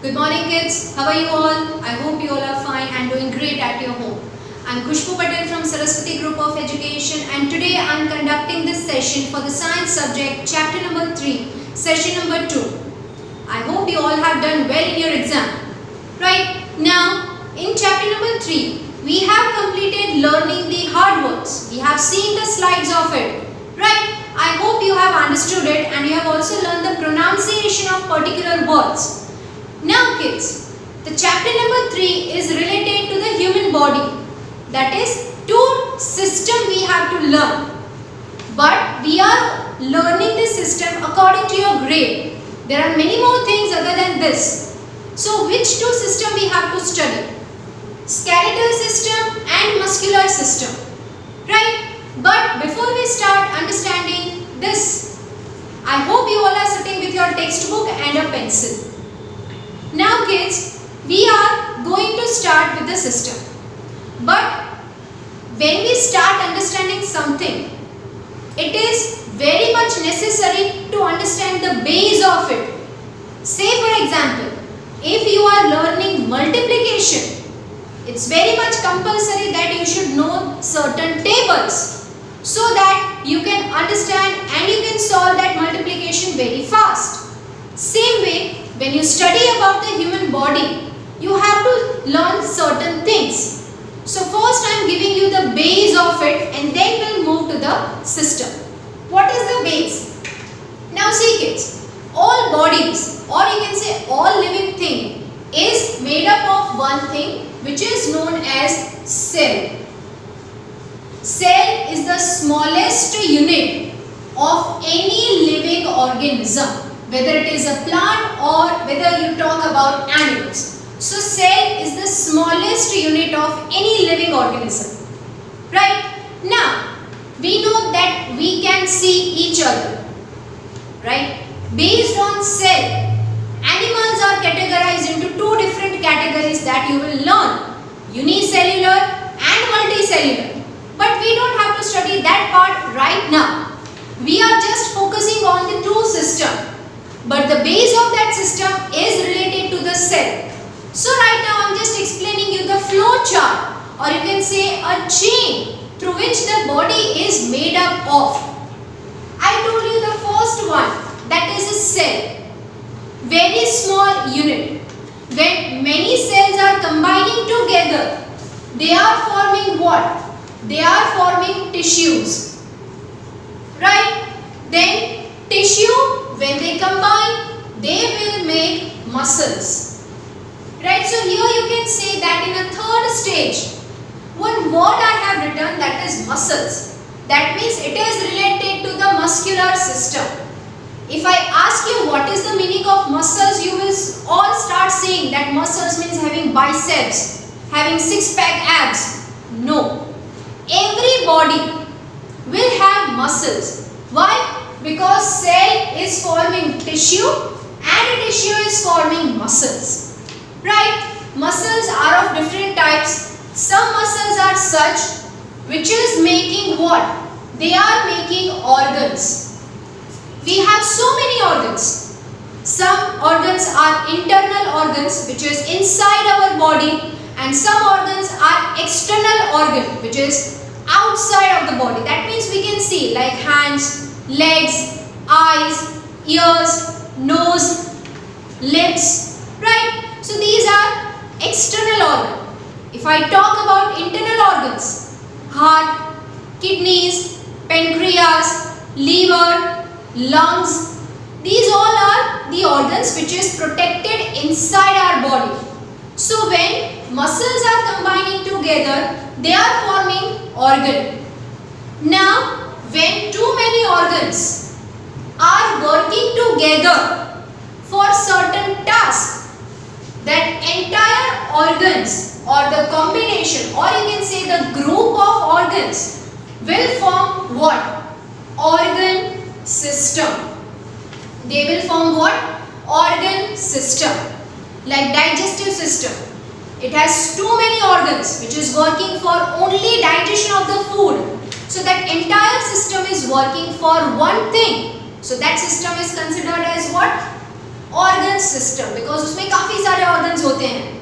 Good morning kids, how are you all? I hope you all are fine and doing great at your home. I am Khushbu Patel from Saraswati Group of Education and today I am conducting this session for the science subject chapter number 3, session number 2. I hope you all have done well in your exam. Right, now in chapter number 3, we have completed learning the hard words. We have seen the slides of it. Right, I hope you have understood it and you have also learned the pronunciation of particular words. Now kids, the chapter number 3 is related to the human body. That is, two systems we have to learn. But we are learning this system according to your grade. There are many more things other than this. So which two systems we have to study? Skeletal system and muscular system. Right? But before we start understanding this, I hope you all are sitting with your textbook and a pencil. Now kids, we are going to start with the system. But when we start understanding something, it is very much necessary to understand the base of it. Say for example, if you are learning multiplication, it's very much compulsory that you should know certain tables so that you can understand and you can solve that multiplication very fast. Same way, when you study about the human body, you have to learn certain things. So first I am giving you the base of it and then we'll move to the system. What is the base? Now see kids, all bodies or you can say all living thing is made up of one thing which is known as cell. Cell is the smallest unit of any living organism, whether it is a plant or whether you talk about animals. So cell is the smallest unit of any living organism. Right? Now, we know that we can see each other. Right? Based on cell, animals are categorized into two different categories that you will learn. Unicellular and multicellular. But we don't have to study that part right now. We are just focusing on the two systems. But the base of that system is related to the cell. So right now I am just explaining you the flow chart or you can say a chain through which the body is made up of. I told you the first one, that is a cell. Very small unit. When many cells are combining together, they are forming what? They are forming tissues. Right? Then tissue, when they combine, they will make muscles. Right? So here you can say that in a third stage, one word I have written, that is muscles. That means it is related to the muscular system. If I ask you what is the meaning of muscles, you will all start saying that muscles means having biceps, having six-pack abs. No. Every body will have muscles. Why? Because cell is forming tissue and tissue is forming muscles. Right? Muscles are of different types. Some muscles are such which is making what? They are making organs. We have so many organs. Some organs are internal organs which is inside our body and some organs are external organ which is outside of the body. That means we can see like hands, legs, eyes, ears, nose, lips, right? So these are external organs. If I talk about internal organs, heart, kidneys, pancreas, liver, lungs, these all are the organs which is protected inside our body. So when muscles are combining together, they are forming organ. Now, when too many organs are working together for certain tasks, that entire organs or the combination or you can say the group of organs will form what? Organ system. They will form what? Organ system. Like digestive system. It has too many organs which is working for only digestion of the food. So that entire system is working for one thing. So that system is considered as what? organ system, because उसमें काफी सारे organs होते हैं,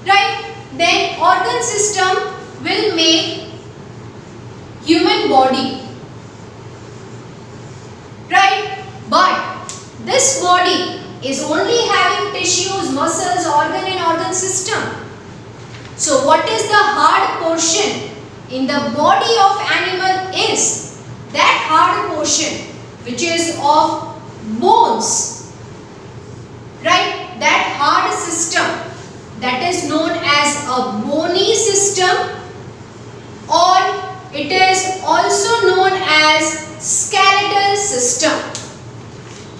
right? Then organ system will make human body, right? But this body is only having tissues, muscles, organ and organ system. So what is the hard portion in the body of animal is that hard portion which is of bones, right? That hard system, that is known as a bony system, or it is also known as skeletal system.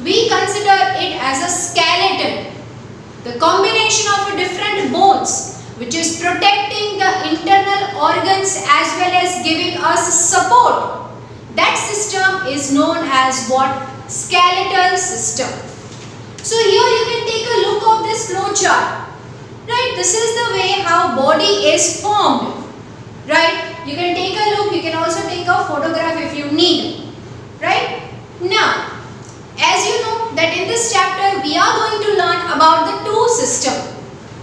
We consider it as a skeleton, the combination of different bones which is protecting the internal organs as well as giving us support. That system is known as what? Skeletal system. So here you can take a look of this flow chart. Right, this is the way how body is formed. Right, you can take a look, you can also take a photograph if you need. Right, now as you know that in this chapter we are going to learn about the two systems.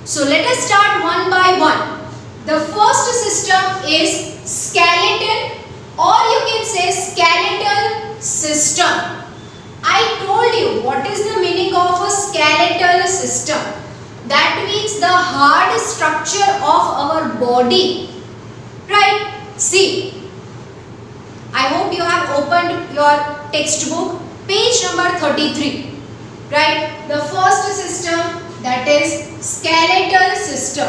So let us start one by one. The first system is skeleton, or you can say skeletal system. I told you what is the meaning of a skeletal system. That means the hard structure of our body. Right? See, I hope you have opened your textbook, page number 33. Right? The first system, that is skeletal system.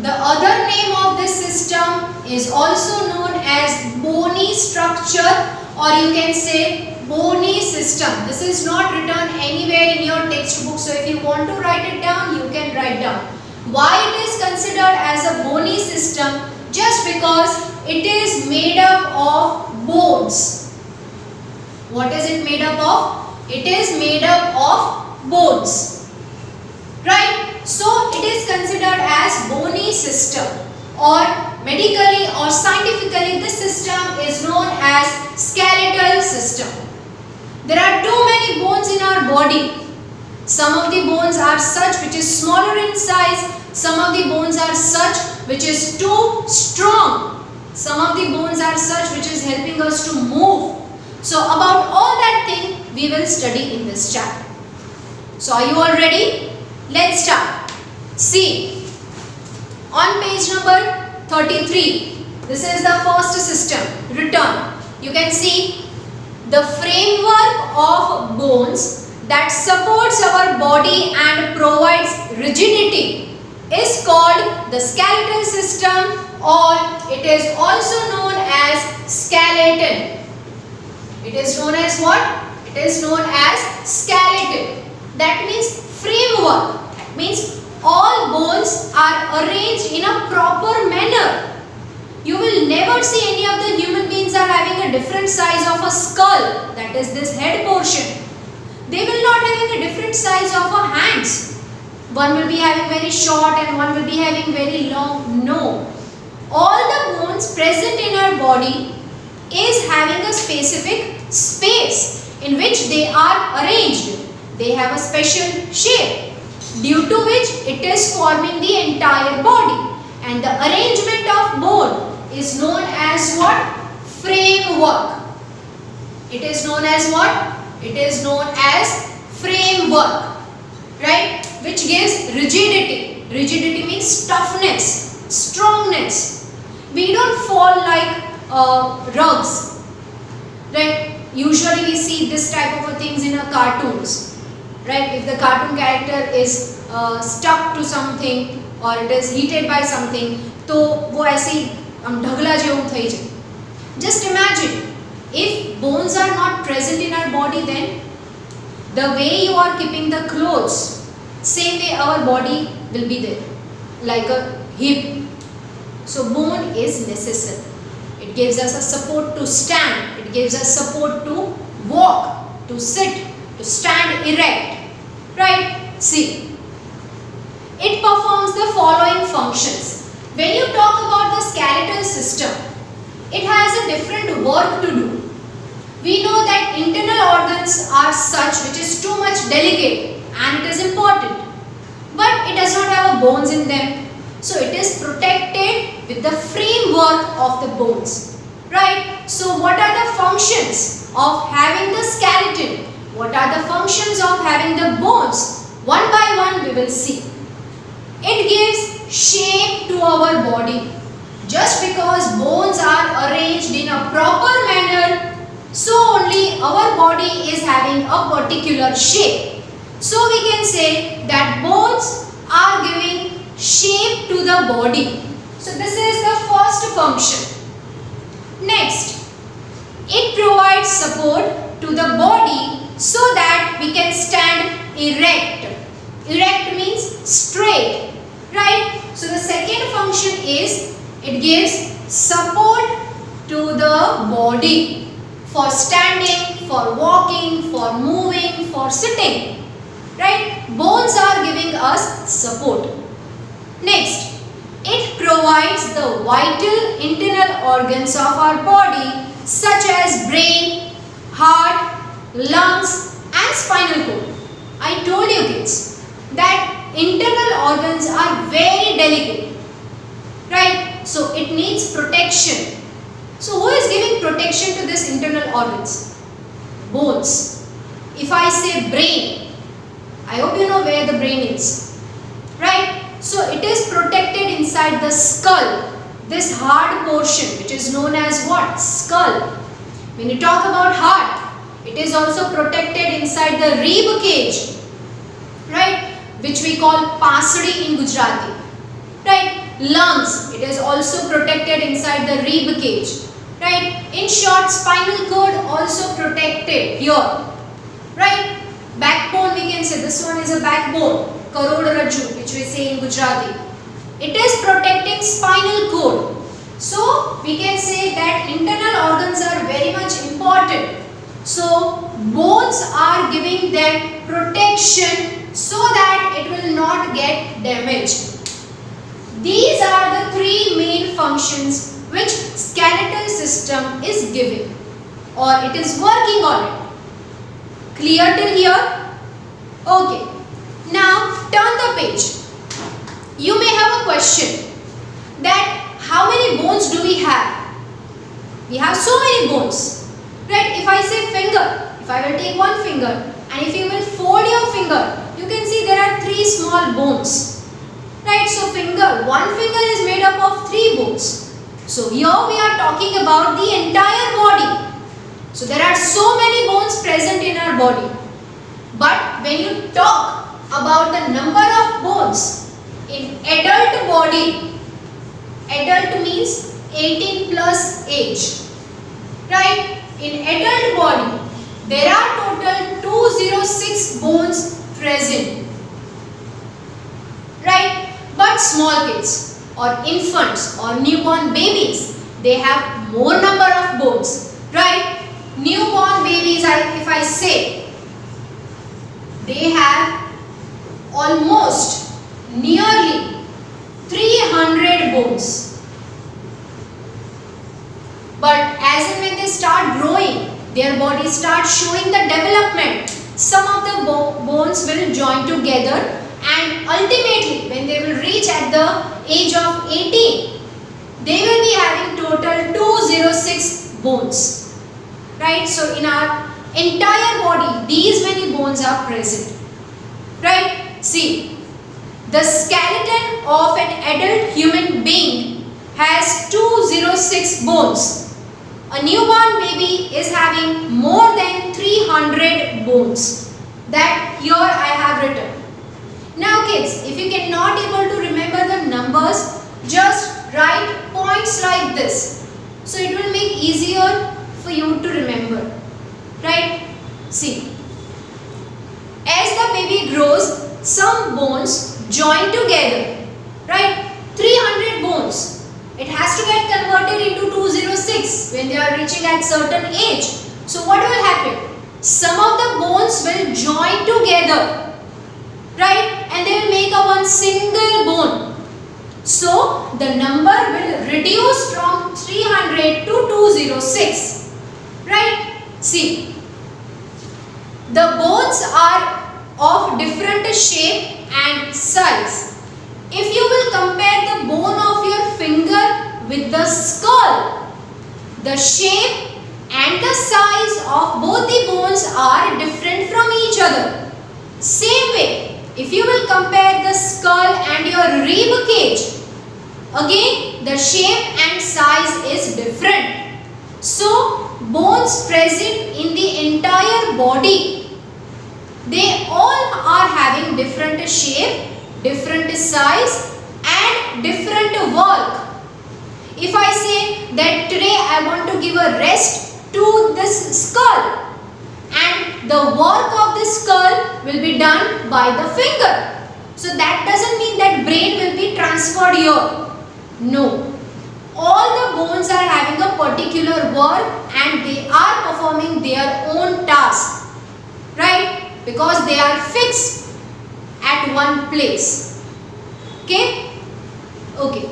The other name of this system is also known as bony structure, or you can say bony system. This is not written anywhere in your textbook, so if you want to write it down, you can write down. Why it is considered as a bony system? Just because it is made up of bones. What is it made up of? It is made up of bones. Right? So it is considered as bony system, or medically or scientifically this system is known as skeletal system. There are too many bones in our body. Some of the bones are such which is smaller in size, some of the bones are such which is too strong, some of the bones are such which is helping us to move. So about all that thing we will study in this chapter. So are you all ready? Let's start. See, on page number 33, this is the first system written. You can see the framework of bones that supports our body and provides rigidity is called the skeletal system, or it is also known as skeleton. It is known as what? It is known as skeleton. That means framework. That means all bones are arranged in a proper manner. You will never see any of the human beings are having a different size of a skull, that is this head portion. They will not having a different size of a hands. One will be having very short and one will be having very long. No. All the bones present in our body is having a specific space in which they are arranged. They have a special shape, due to which it is forming the entire body. And the arrangement of bone is known as what? Framework. It is known as what? It is known as framework. Right? Which gives rigidity. Rigidity means toughness, strongness. We don't fall like rugs. Right? Usually we see this type of things in our cartoons. Right? If the cartoon character is stuck to something or it is heated by something, तो वो ऐसी ढगला जेवुं થઈ જાય. Just imagine, if bones are not present in our body, then the way you are keeping the clothes, same way our body will be there, like a hip. So bone is necessary. It gives us a support to stand. It gives us support to walk, to sit, to stand erect. Right? See, it performs the following functions. When you talk about the skeletal system, it has a different work to do. We know that internal organs are such which is too much delicate and it is important. But it does not have a bones in them. So it is protected with the framework of the bones. Right? So what are the functions of having the skeleton? What are the functions of having the bones? One by one we will see. It gives shape to our body. Just because bones are arranged in a proper manner, so only our body is having a particular shape. So we can say that bones are giving shape to the body. So this is the first function. Next, it provides support to the body so that we can stand erect. Erect means straight, right? So the second function is it gives support to the body for standing, for walking, for moving, for sitting, right? Bones are giving us support. Next, it provides the vital internal organs of our body such as brain, heart, lungs and spinal cord. I told you kids that internal organs are very delicate, right? So it needs protection. So who is giving protection to this internal organs? Bones. If I say brain, I hope you know where the brain is, right? So it is protected inside the skull, this hard portion which is known as what? Skull. When you talk about heart, it is also protected inside the rib cage, right? Which we call pasdi in Gujarati, right? Lungs, it is also protected inside the rib cage, right? In short, spinal cord also protected here, right? Backbone, we can say this one is a backbone, karodraju, which we say in Gujarati. It is protecting spinal cord. So we can say that internal organs are very much important. So bones are giving them protection so that it will not get damaged. These are the three main functions which skeletal system is giving or it is working on it. Clear till here? Okay. Now turn the page. You may have a question that how many bones do we have? We have so many bones, right? If I say finger, if I will take one finger and if you will fold your finger, you can see there are three small bones, right? So one finger is made up of three bones. So here we are talking about the entire body. So there are so many bones present in our body. But when you talk about the number of bones in adult body, adult means 18 plus age, right? In adult body, there are total 206 bones present, right? But small kids or infants or newborn babies, they have more number of bones, right? Newborn babies, if I say, they have almost nearly 300 bones. But as and when they start growing, their body starts showing the development. Some of the bones will join together and ultimately when they will reach at the age of 18, they will be having total 206 bones. Right? So in our entire body, these many bones are present. Right? See, the skeleton of an adult human being has 206 bones. A newborn baby is having more than 300 bones. That here I have written. Now kids, if you cannot able to remember the numbers, just write points like this. So it will make easier for you to remember. Right? See. As the baby grows, some bones join together. Right? 300 bones. It has to get converted into 206 when they are reaching at certain age. So what will happen? Some of the bones will join together, right? And they will make a one single bone. So the number will reduce from 300 to 206, right? See, the bones are of different shape and size. If you will compare the bone of your finger with the skull, the shape and the size of both the bones are different from each other. Same way, if you will compare the skull and your rib cage, again the shape and size is different. So, bones present in the entire body, they all are having different shape, different size and different work. If I say that today I want to give a rest to this skull, and the work of the skull will be done by the finger. So that doesn't mean that brain will be transferred here. No. All the bones are having a particular work and they are performing their own task. Right? Because they are fixed at one place. Okay? Okay.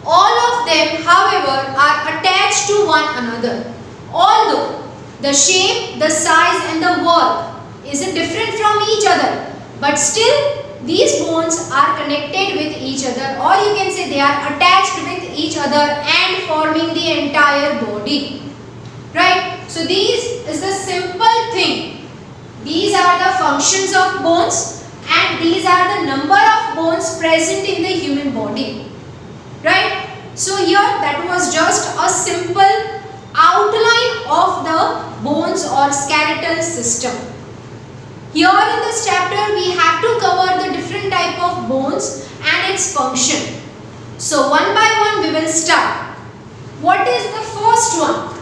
All of them, however, are attached to one another. Although the shape, the size and the work is different from each other, but still these bones are connected with each other, or you can say they are attached with each other and forming the entire body. Right? So this is the simple thing. These are the functions of bones and these are the number of bones present in the human body. Right? So here that was just a simple outline of the bones or skeletal system. Here in this chapter we have to cover the different type of bones and its function. So one by one we will start. What is the first one?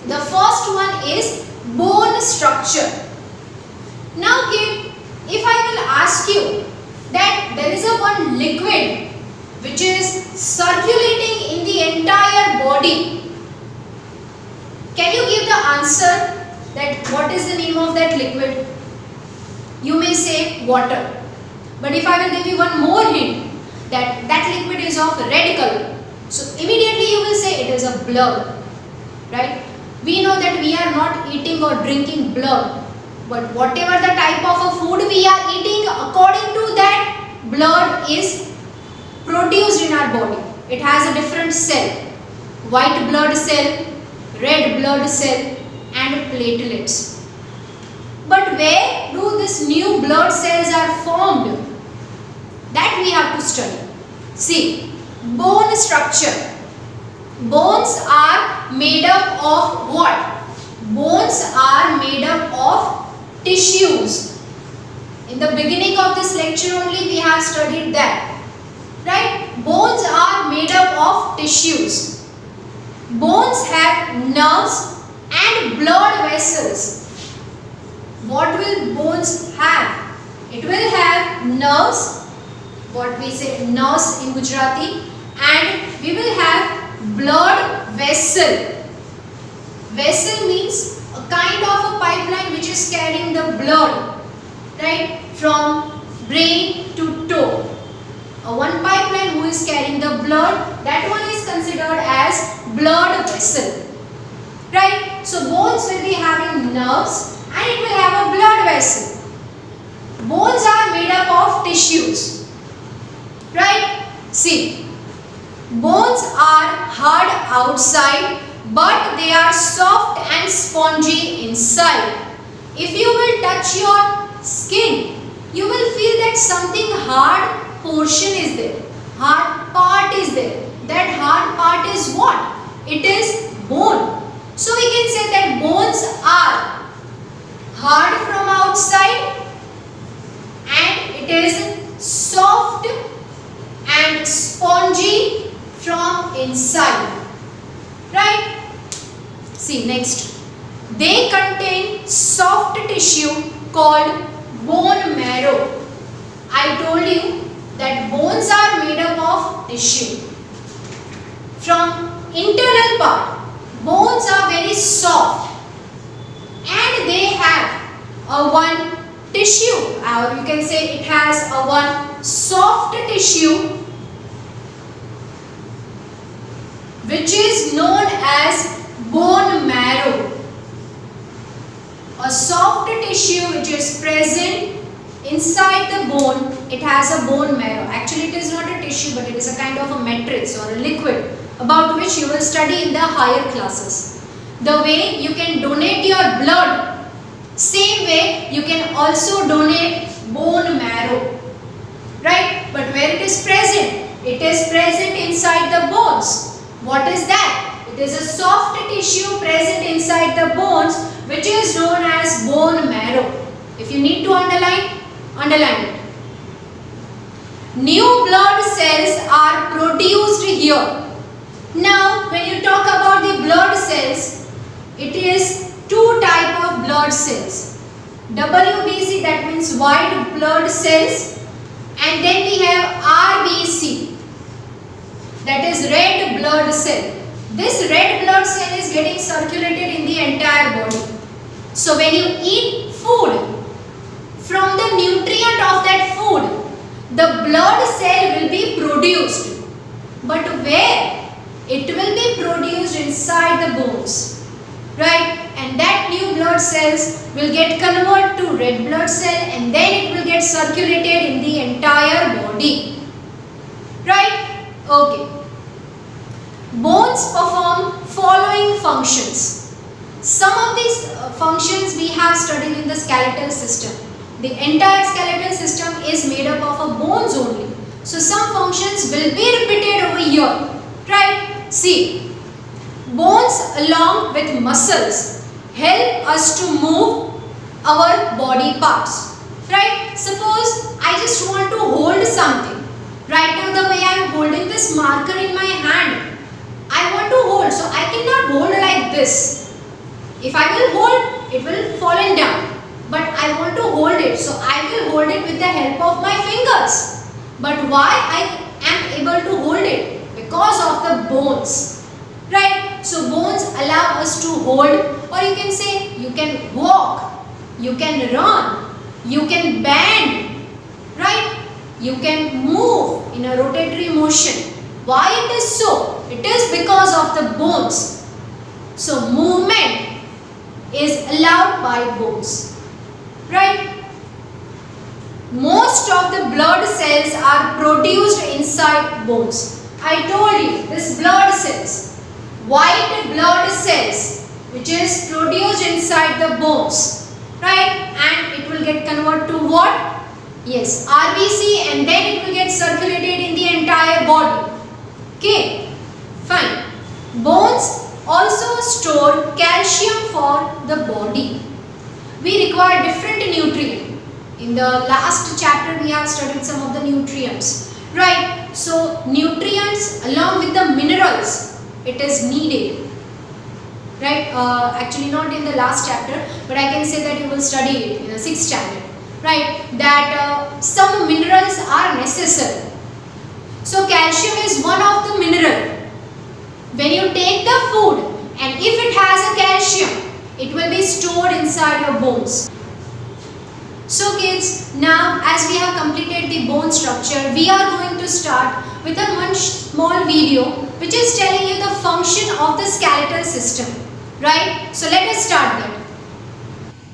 The first one is bone structure. Now kid, if I will ask you that there is a one liquid which is circulating in the entire body, can you give the answer that what is the name of that liquid? You may say water. But if I will give you one more hint, that liquid is of red color, so immediately you will say it is a blood. Right? We know that we are not eating or drinking blood, but whatever the type of a food we are eating, according to that, blood is produced in our body. It has a different cell. White blood cell, red blood cell and platelets. But where do these new blood cells are formed? That we have to study. See, bone structure. Bones are made up of what? Bones are made up of tissues. In the beginning of this lecture only we have studied that. Right? Bones are made up of tissues. Bones have nerves and blood vessels. What will bones have? It will have nerves, what we say nerves in Gujarati, and we will have blood vessel. Vessel means a kind of a pipeline which is carrying the blood, right, from brain to toe. One pipeline who is carrying the blood, that one is considered as blood vessel. Right? So bones will be having nerves and it will have a blood vessel. Bones are made up of tissues. Right? See, bones are hard outside but they are soft and spongy inside. If you will touch your skin, you will feel that something hard portion is there, hard part is there. That hard part is what? It is bone. So we can say that bones are hard from outside and it is soft and spongy from inside. Right? See next. They contain soft tissue called bone marrow. I told you that bones are made up of tissue. From internal part, bones are very soft and they have a one tissue, or you can say it has a one soft tissue which is known as bone marrow. tissue which is present inside the bone, it has a bone marrow. Actually it is not a tissue, but it is a kind of a matrix or a liquid about which you will study in the higher classes. The way you can donate your blood, same way you can also donate bone marrow, right? But where it is present? It is present inside the bones. What is that? It is a soft tissue present inside the bones which is known as bone marrow. If you need to underline, underline it. New blood cells are produced here. Now, when you talk about the blood cells, it is two type of blood cells. WBC, that means white blood cells, and then we have RBC, that is red blood cell. This red blood cell is getting circulated in the entire body. So when you eat food, from the nutrient of that food, the blood cell will be produced. But where? It will be produced inside the bones, right? And that new blood cells will get converted to red blood cell, and then it will get circulated in the entire body, right? Okay. Bones perform following functions. Some of these functions we have studied in the skeletal system. The entire skeletal system is made up of bones only. So some functions will be repeated over here, right? See, bones along with muscles help us to move our body parts, right? Suppose I just want to hold something. Right now the way I am holding this marker in my hand, I want to hold, so I cannot hold like this. If I will hold, it will fall down. But I want to hold it, so I will hold it with the help of my fingers. But why I am able to hold it? Because of the bones, right? So bones allow us to hold, or you can say you can walk, you can run, you can bend, right? You can move in a rotatory motion. Why it is so? It is because of the bones. So movement is allowed by bones, right? Most of the blood cells are produced inside bones. I told you, this blood cells, white blood cells, which is produced inside the bones, right? And it will get converted to what? Yes, RBC, and then it will get circulated in the entire body. Okay, fine. Bones also store calcium for the body. We require different nutrients. In the last chapter we have studied some of the nutrients, right? So nutrients along with the minerals, it is needed, right? Actually not in the last chapter, but I can say that you will study it in the 6th standard, right? That some minerals are necessary. So calcium is one of the mineral. When you take the food and if it has a calcium, it will be stored inside your bones. So kids, now as we have completed the bone structure, we are going to start with a one small video which is telling you the function of the skeletal system, right? So let us start that.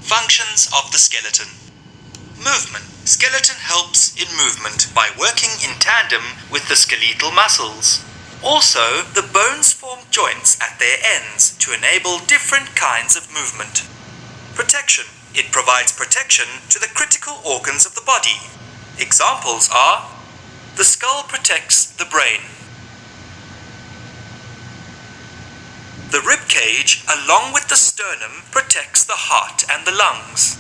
Functions of the skeleton. Movement. Skeleton helps in movement by working in tandem with the skeletal muscles. Also, the bones form joints at their ends to enable different kinds of movement. Protection. It provides protection to the critical organs of the body. Examples are: the skull protects the brain. The rib cage, along with the sternum, protects the heart and the lungs.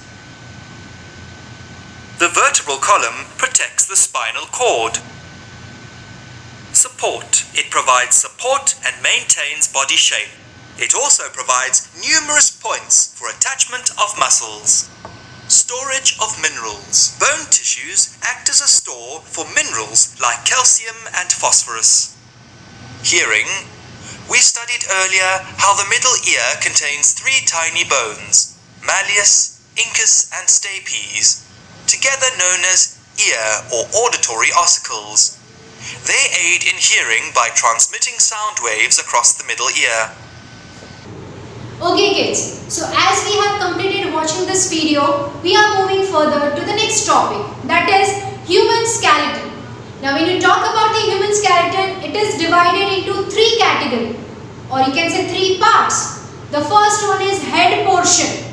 The vertebral column protects the spinal cord. Support. It provides support and maintains body shape. It also provides numerous points for attachment of muscles. Storage of minerals. Bone tissues act as a store for minerals like calcium and phosphorus. Hearing. We studied earlier how the middle ear contains 3 tiny bones, malleus, incus and stapes, together known as ear or auditory ossicles. They aid in hearing by transmitting sound waves across the middle ear. Okay kids, so as we have completed watching this video, we are moving further to the next topic, that is human skeleton. Now when you talk about the human skeleton, it is divided into three categories, or you can say three parts. The first one is head portion,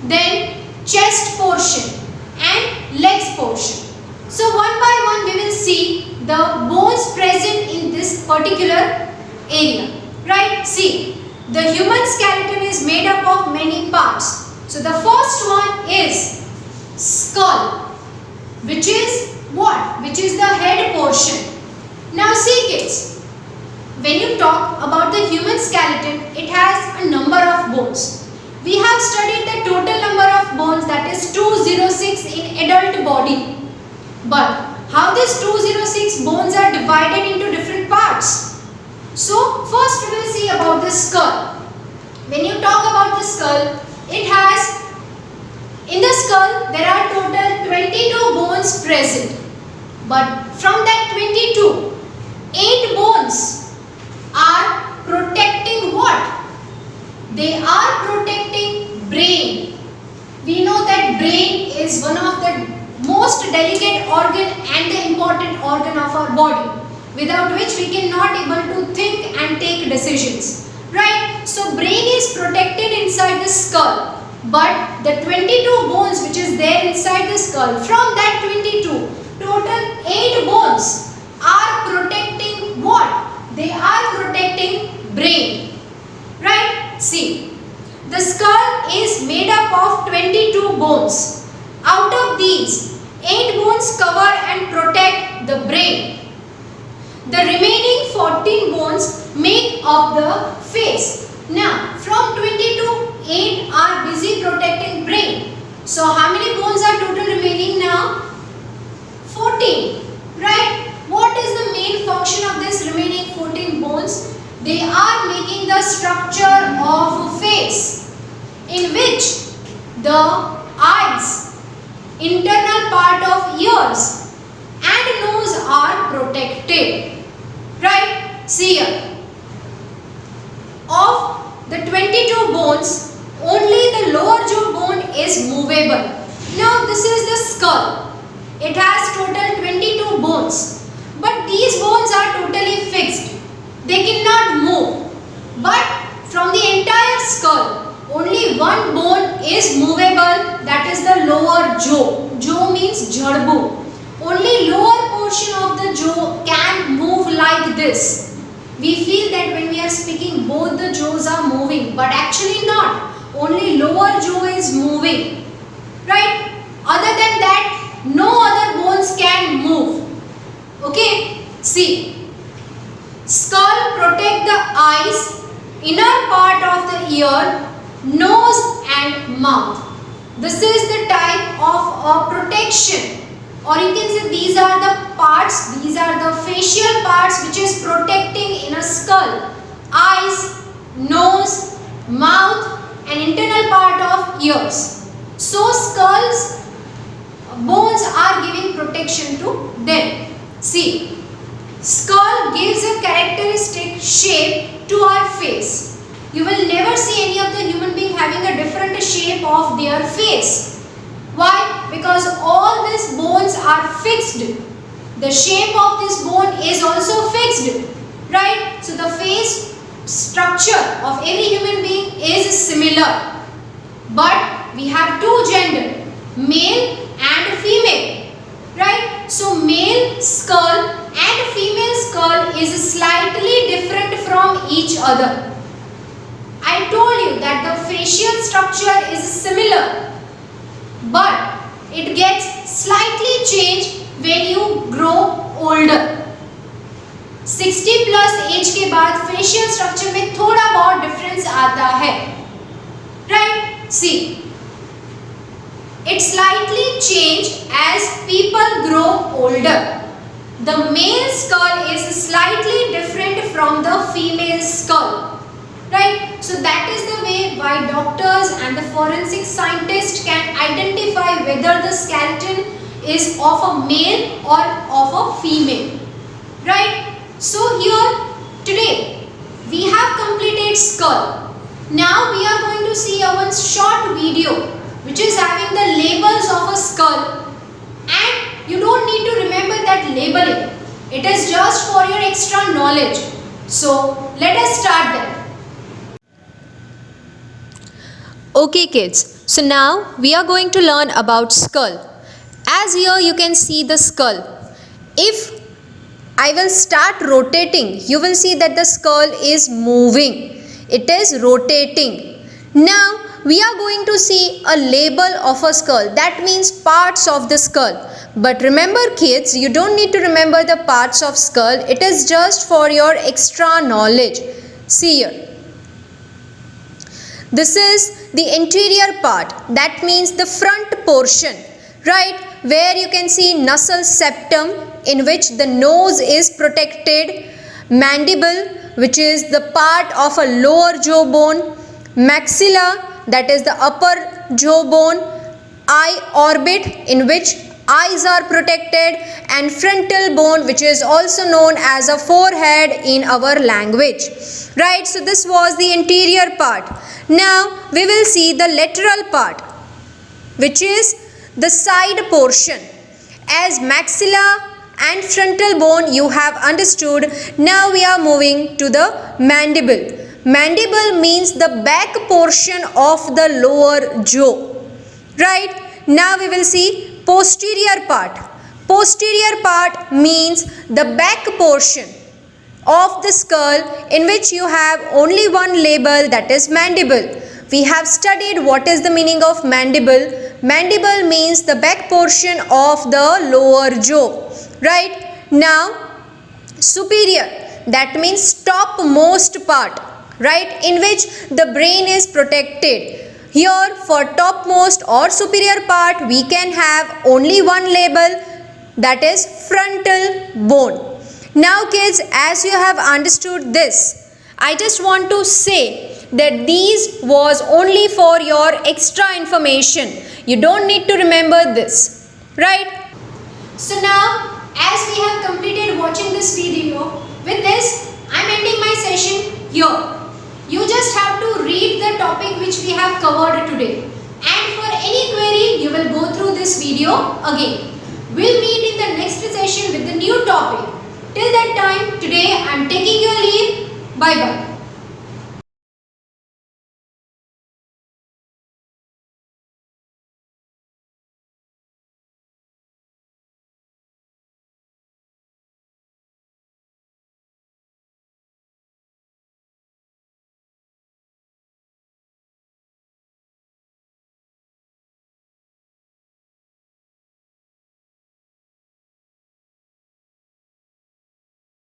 then chest portion and legs portion. So one by one we will see the bones present in this particular area. Right? See, the human skeleton is made up of many parts. So the first one is skull, which is what? Which is the head portion. Now see kids, when you talk about the human skeleton, it has a number of bones. We have studied the total number of bones, that is 206 in adult body. But how these 206 bones are divided into different parts? So first we will see about the skull. When you talk about the skull, it has, in the skull there are total 22 bones present. But from that 22, 8 bones are protecting what? They are protecting brain. We know that brain is one of the most delicate organ and the important organ of our body, without which we cannot able to think and take decisions. Right? So brain is protected inside the skull, but the 22 bones which is there inside the skull, from that 22, total 8 bones are protecting what? They are protecting brain. Right? See, the skull is made up of 22 bones. Out of these, 8 bones cover and protect the brain. The remaining 14 bones make up the face. Now, from 22, 8 are busy protecting brain. So, how many bones are total remaining now? 14. Right? What is the main function of this remaining 14 bones? They are making the structure of a face, in which the eyes, internal part of ears and nose are protected. Right? See here. Of the 22 bones, only the lower jaw bone is movable. Now this is the skull. It has total 22 bones. But these bones are totally fixed. They cannot move. But from the entire skull, only one bone is movable, that is the lower jaw. Jaw means jadbu. Only lower portion of the jaw can move like this. We feel that when we are speaking, both the jaws are moving, but actually not. Only lower jaw is moving. Right? Other than that, no other bones can move. Okay? See. Skull protect the eyes, inner part of the ear, nose and mouth. This is the type of a protection, or you can say these are the parts, these are the facial parts which is protecting in a skull. Eyes, nose, mouth and internal part of ears. So skulls bones are giving protection to them. See, skull gives a characteristic shape to our face. You will never see any of the human being having a different shape of their face. Why? Because all these bones are fixed. The shape of this bone is also fixed. Right? So the face structure of every human being is similar. But we have two gender, male and female. Right? So male skull and female skull is slightly different from each other. I told you that the facial structure is similar, but it gets slightly changed when you grow older. 60 plus as के बाद facial structure में थोड़ा बहुत difference आता है. Right? See. It slightly changes as people grow older. The male skull is slightly different from the female skull. Right? So that is the way why doctors and the forensic scientists can identify whether the skeleton is of a male or of a female. Right? So here today we have completed skull. Now we are going to see a one short video which is having the labels of a skull, and you don't need to remember that labeling. It is just for your extra knowledge. So let us start then. Okay kids, so now we are going to learn about skull. As here you can see the skull. If I will start rotating, you will see that the skull is moving. It is rotating. Now we are going to see a label of a skull. That means parts of the skull. But remember kids, you don't need to remember the parts of skull. It is just for your extra knowledge. See here. This is the interior part. That means the front portion, right? Where you can see nasal septum, in which the nose is protected, mandible, which is the part of a lower jawbone, maxilla, that is the upper jawbone, eye orbit, in which eyes are protected, and frontal bone, which is also known as a forehead in our language, right? So this was the interior part. Now we will see the lateral part, which is the side portion. As maxilla and frontal bone you have understood, now we are moving to the mandible. Mandible means the back portion of the lower jaw, right? Now we will see posterior part. Posterior part means the back portion of the skull, in which you have only one label, that is mandible. We have studied what is the meaning of mandible. Mandible means the back portion of the lower jaw, right? Now superior, that means topmost part, right, in which the brain is protected. Here for topmost or superior part we can have only one label, that is frontal bone. Now kids, as you have understood this, I just want to say that these was only for your extra information. You don't need to remember this, right? So now, as we have completed watching this video, with this I am ending my session here. You just have to read the topic which we have covered today, and for any query you will go through this video again. We'll meet in the next session with the new topic. Till that time, today I am taking your leave. Bye bye.